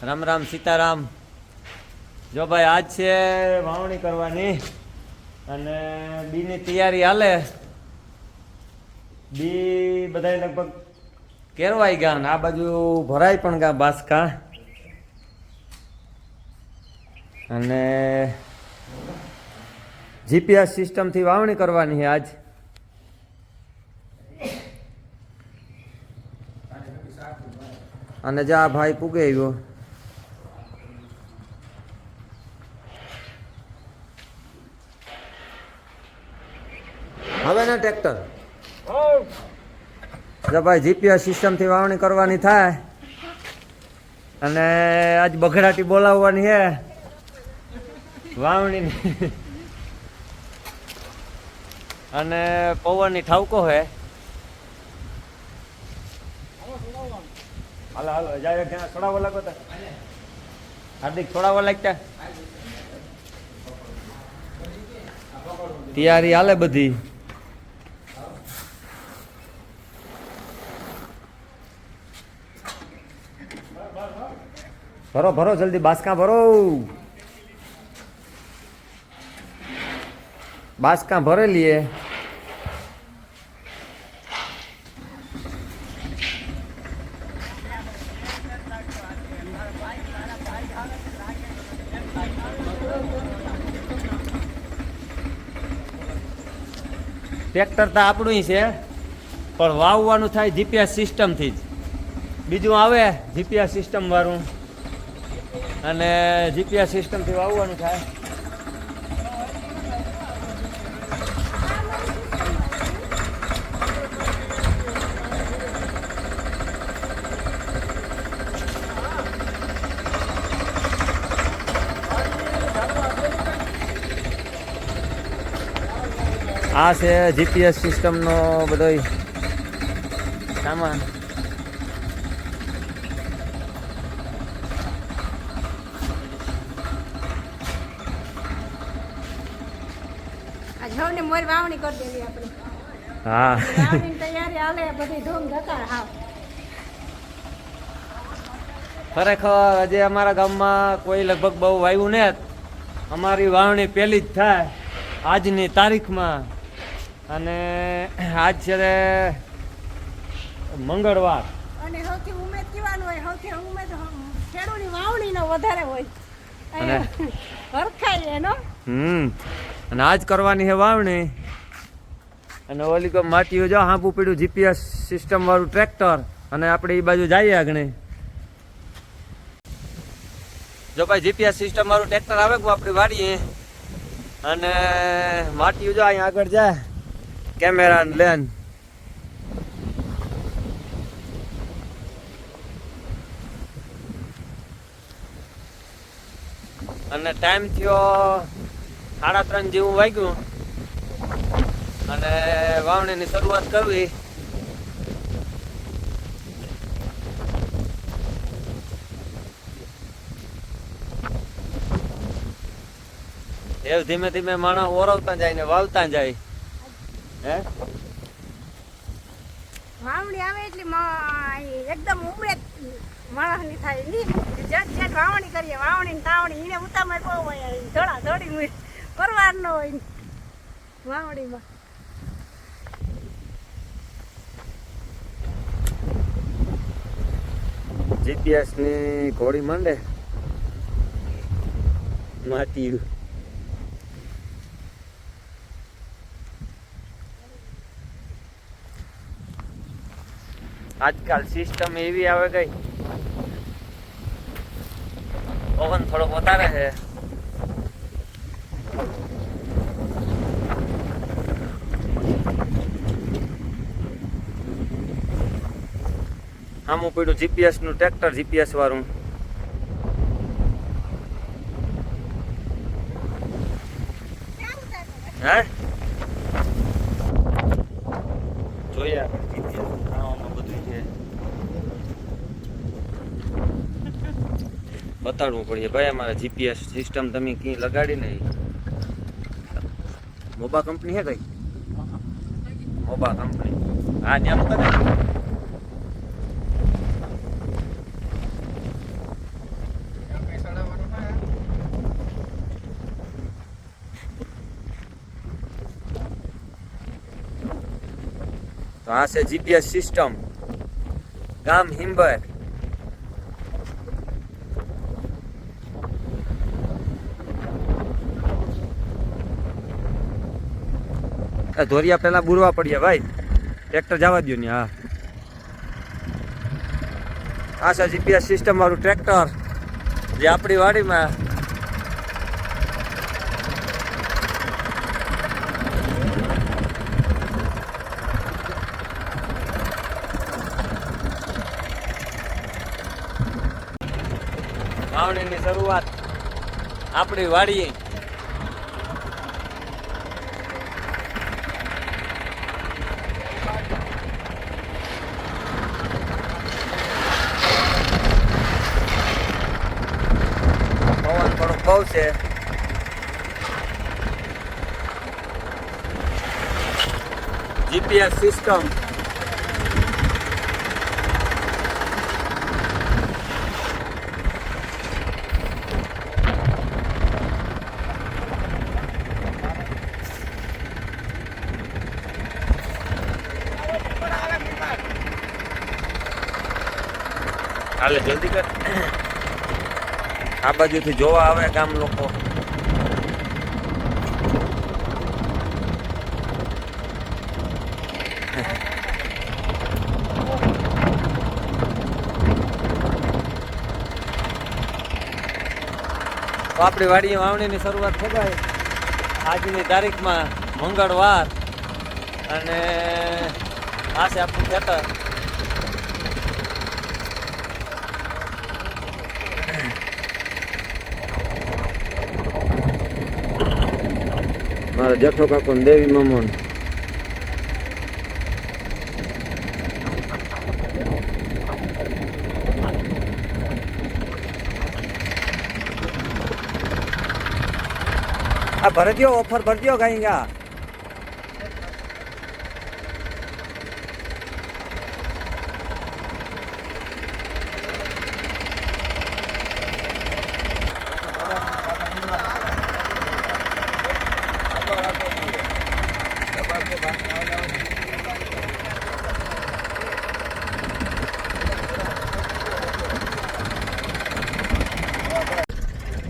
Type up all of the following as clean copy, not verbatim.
રામ રામ સીતારામ. જો ભાઈ આજ છે વાવણી કરવાની અને બીની તૈયારી હાલે. બી બધા લગભગ કેરવાઈ ગયા ને આ બાજુ ભરાઈ પણ ગયા બાસકા. અને જીપીએસ સિસ્ટમથી વાવણી કરવાની છે આજ. અને જા ભાઈ પૂગે આવ્યો. હવે ને ટ્રેક્ટર જો ભાઈ જીપીએસ સિસ્ટમથી વાવણી કરવાની થાય અને આજ બગડાટી બોલાવવાની છે વાવણીની. અને પવનની ઠાવકો છે. હાલો હાલો જાય ક્યાં છોડાવવા લાગો તા હાર્દિક છોડાવવા લાગતા તૈયારી હાલે બધી. ભરો ભરો જલ્દી બાસકા ભરો. બાસકા ભરે લીએ. ટ્રેક્ટર તો આપણું છે પણ વાવવાનું થાય જીપીએસ સિસ્ટમથી જ. બીજું આવે જીપીએસ સિસ્ટમ વાળું અને જીપીએસ સિસ્ટમથી વાવવાનું થાય. આ છે જીપીએસ સિસ્ટમનો બધો સામાન. વાવણી કરી દેવી આપણે. હા વાવણી તૈયારી હાલે બધી ધૂમ ધકાર. હા ખરેખર આજે અમારા ગામમાં કોઈ લગભગ બહુ વાવ્યું ને. અમારી વાવણી પહેલી જ થાય આજની તારીખમાં. અને આજ છે મંગળવાર. અને સૌથી ઉમેદ કહેવાનું હોય સૌથી ઉમેદ ખેડૂતની વાવણીનો વધારે હોય અને હરખાય એનો. અને આજ કરવાની છે વાવણી. અને ઓલી કો માટીઓ જો હાંપું પીડ્યું જીપીએસ સિસ્ટમ વાળું ટ્રેક્ટર. અને આપણે એ બાજુ જઈએ આગળ. જો ભાઈ જીપીએસ સિસ્ટમ વાળું ટ્રેક્ટર આવે કે આપણી વાડીએ. અને માટીઓ જો અહીંયા આગળ જાય કેમેરા લેન. અને ટાઈમ થયો 3:30 જેવું વાગ્યું. અને વાવણીની શરૂઆત કરવી. એવું ધીમે ધીમે માણસ ઓરવતા જાય ને વાવતા જાય. હે વાવણી આવે એટલે એકદમ ઉમેદ માણસની થાય ની. જેટ વાવણી કરીએ વાવણી ને તાવણી એને ઉતામાં બહુ હોય. ધડા ધડી પરવાર ન હોય વાવણીમાં. જીપીએસ ની ઘોડી માંડે માટી. આજકાલ સિસ્ટમ એવી આવે ગઈ પવન થોડો વધારે છે. આમું પડ્યું જીપીએસ નું ટ્રેક્ટર જીપીએસ વાળું. હે જોઈએ બધું છે બતાડવું પડે ભાઈ. અમારા જીપીએસ સિસ્ટમ તમે ક્યાં લગાડી નહીં. મોબા કંપની છે કઈ મોબા કંપની. હા ત્યાં મૂકે તો આ છે જીપીએસ સિસ્ટમ, ગામ હિંબર. ધોરિયા પેલા બુરવા પડ્યા ભાઈ, ટ્રેક્ટર જવા દો ને. હા, આ છે જીપીએસ સિસ્ટમ વાળું ટ્રેક્ટર જે આપણી વાડીમાં વાવણીની શરૂઆત આપણી વાડીએ. પવન થોડોક બહુ છે. જીપીએસ સિસ્ટમ હાલે જલ્દી કર. આ બાજુથી જોવા આવે ગામ લોકો. આપણી વાડીએ વાવણીની શરૂઆત થઈ આજની તારીખમાં મંગળવાર, અને આ છે આપણું ખેતર. મારા જેઠો કાકો ને દેવી મામો. આ ભર દો, ઓફર ભર દો કઈ ગયા.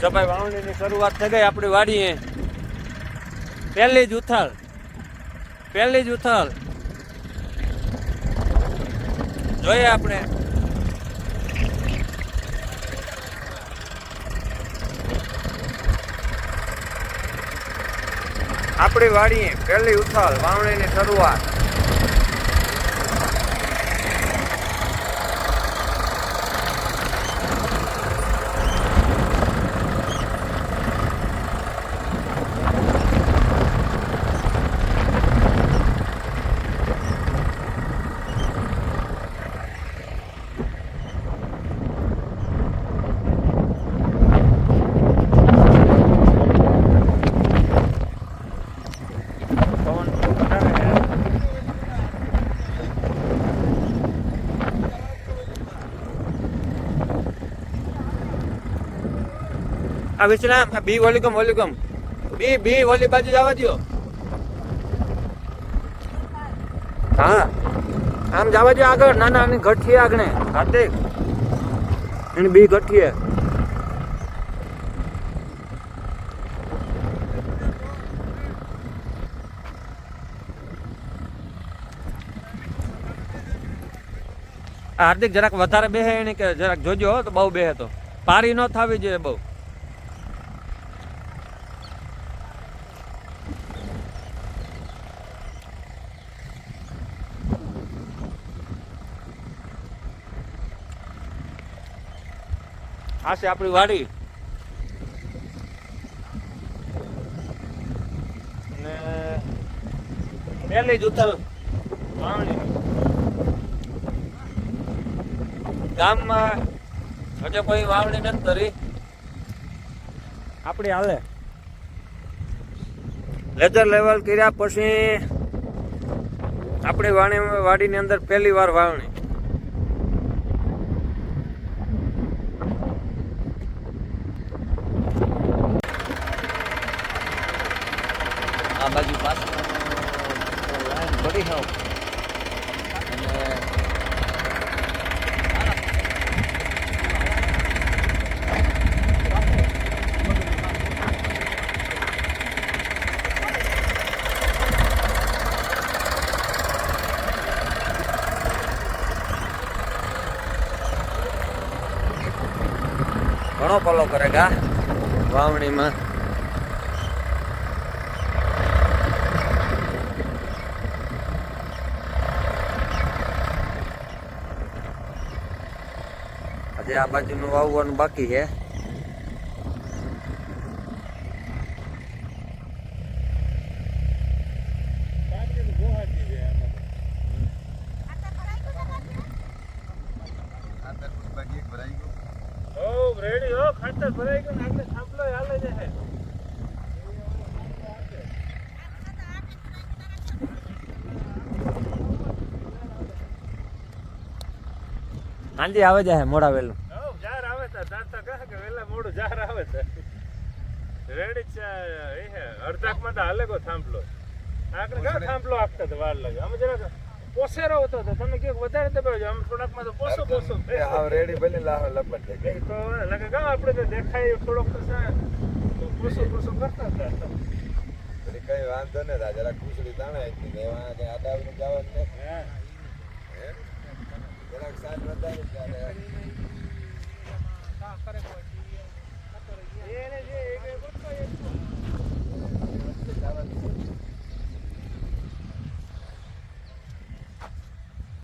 જો ભાઈ વાવણીની શરૂઆત થઈ ગઈ આપણી વાડીએ. પહેલી જ ઉથલ જોઈએ આપણે. આપણી વાડીએ પહેલી ઉથલ, વાવણીની શરૂઆત. આ વિશ્રામ બી વોલ્યુમ બી વોલી બાજુ જવા દો. હા, આમ જવા દો આગળ. ના ના, ગઠીએ આગળ. હાર્દિક એની બી ગઠીએ. હાર્દિક જરાક વધારે બેહે એને કે જરાક જોજો તો બહુ બેહે તો પારી ન થવી જોઈએ બહુ. આ છે આપણી વાડી. ને પહેલી જ ઉથલ વાવણી. ગામમાં હજુ કોઈ વાવણી નથી કરી આપણી. હાલે લેજર લેવલ કર્યા પછી આપણી વાડીની અંદર પહેલી વાર વાવણી. આ બાજુ પાછળ લાઈન પડી હોવ. ઘણો પલો કરે ગા વાવણીમાં. આજે આ બાજુનું વાવવાનું બાકી છે. રેડી હો, ખાતર ભરાઈ ગયું ને આગળ થાંભલો હાલે છે. હાંજી આવે જાય મોડા વેલું. હો જાર આવે તો દાંતા કહે કે વેલા મોડું જાર આવે છે. રેડી છે એ હે અડધાકમાં તો હાલે કો થાંભલો. આગળ કા થાંભલો આપતા તો વાર લાગે. અમે જરાક પોસેરો હતો તો તમે કે વધારે દબાવજો. અમે થોડાકમાં તો પોસો આવ રેડી બની લાવ લપટ દે તો લાગે કા આપણે તો દેખાય થોડોક તો પોસો કરતા હતા. કઈ વાંધો ને જરા ખુશડી તાણે હતી એવા કે આડાવનું જવાનું ને જરાક સાત વધારે ત્યારે એને જે